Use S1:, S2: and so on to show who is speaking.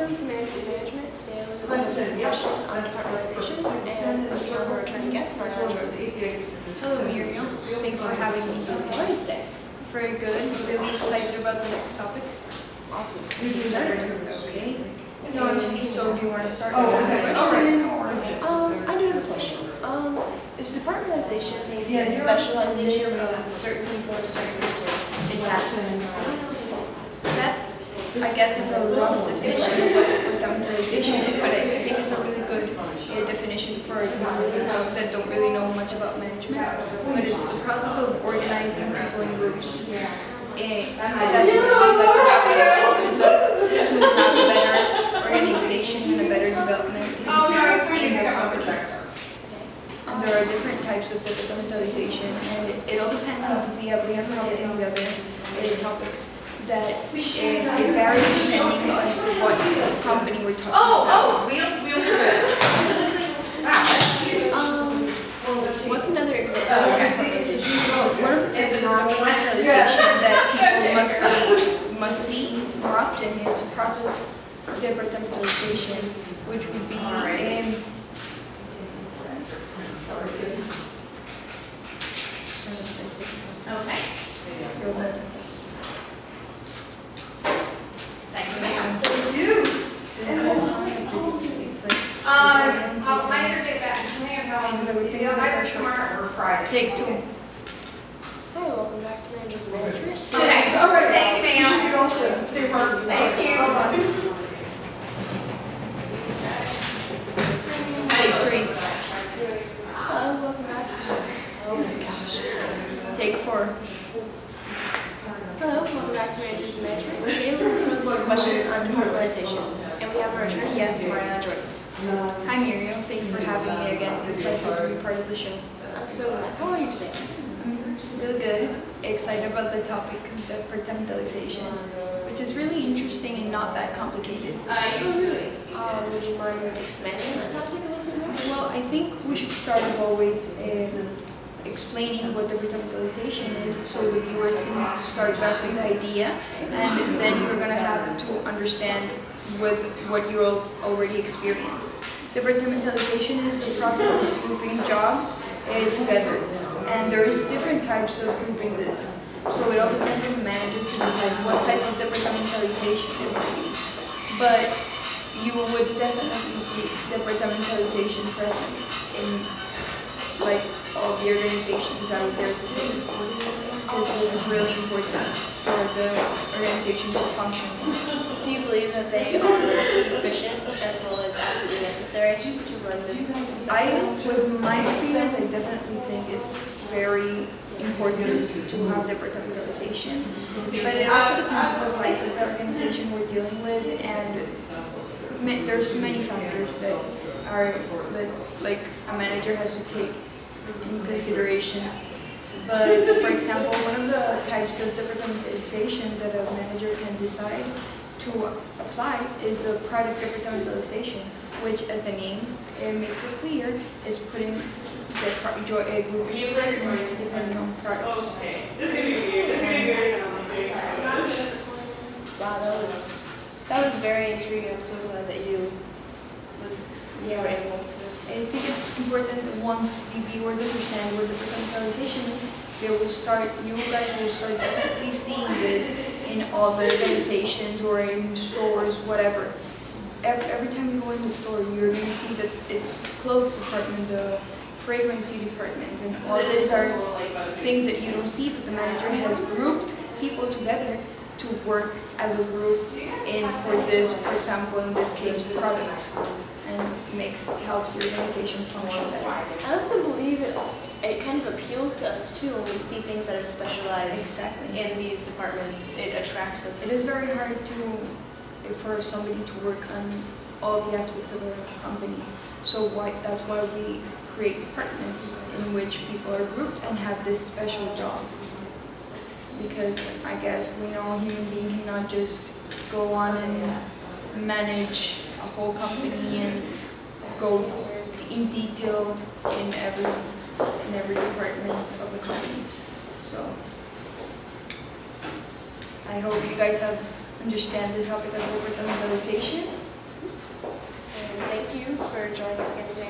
S1: Welcome to Management. Today we're going to answer a question on departmentalization, and we have our returning guest, Marna Jordan.
S2: Hello, Miriam. Thanks for having me.
S1: How are you today?
S2: Very good. Really excited about the next topic.
S1: Awesome.
S2: Okay. So do you want to start?
S1: I do have a question. Is departmentalization the specialization of certain people in certain groups in tasks?
S2: That's, I guess, is a rough definition of what departmentalization is, but I think it's a really good definition for people that don't really know much about management. But it's the process of organizing people in groups. That's to have a better organization and a better development in the company. And there are different types of departmentalization, and it all depends on we have covered in the other topics that it varies depending on what company we're talking about.
S1: What's another example of departmentalization?
S2: One of the types of departmentalization that people must see more often is process departmentalization, which would be
S3: Okay. Thank you, ma'am. I'll later get back. I work tomorrow or Friday.
S2: Take two.
S1: Hi, welcome back to Managers of Management.
S3: Okay. All right. Thank you, ma'am. Super. Thank you.
S2: Take three.
S1: Hello, welcome back to. Oh my gosh.
S2: Take four.
S1: Hello, welcome back to Managers of Management. Today we're going to pose a question on departmentalization, and we have our returning guest, Marna Jordan.
S2: Hi Miriam, thanks for having me again. It's a pleasure to be part of the show.
S1: I'm so glad. How are you today?
S2: I'm really good. Excited about the topic of departmentalization, which is really interesting and not that complicated.
S1: Would you mind expanding on the topic a little bit more?
S2: Well, I think we should start as always explaining what departmentalization is so the viewers can start grasping the idea, and then you're going to have to understand with what you already experienced. Departmentalization is the process of grouping jobs together, and there is different types of grouping this. So it all depends on the manager to decide what type of departmentalization they want to use. But you would definitely see departmentalization present in like all the organizations out there to say, because this is really important for the organization to function.
S1: Do you believe that they are efficient as well as absolutely necessary to run businesses?
S2: With my experience, I definitely think it's very important to have departmentalization. But it also depends on the size of the organization we're dealing with, and there's many factors that like a manager has to take in consideration. But for example, one of the types of departmentalization that a manager can decide to apply is the product departmentalization, which, as the name makes it clear, is putting the grouping departments depending on products.
S1: Wow, that was very intriguing. I'm so glad that you were able to.
S2: I think it's important that once the viewers understand what departmentalization is, you guys will start definitely seeing this in other organizations or in stores, whatever. Every time you go in the store, you're going to see that it's clothes department, the fragrance department, and all these are things that you don't see, but the manager has grouped people together to work as a group for this, for example, in this case, products, and helps the organization function better.
S1: I also believe it kind of appeals to us too when we see things that are specialized in these departments. It attracts us.
S2: It is very hard for somebody to work on all the aspects of a company. So that's why we create departments in which people are grouped and have this special job. Because I guess we know a human being cannot just go on and manage a whole company and go in detail in every department of the company. So I hope you guys have understand the topic of departmentalization,
S1: for joining us again today.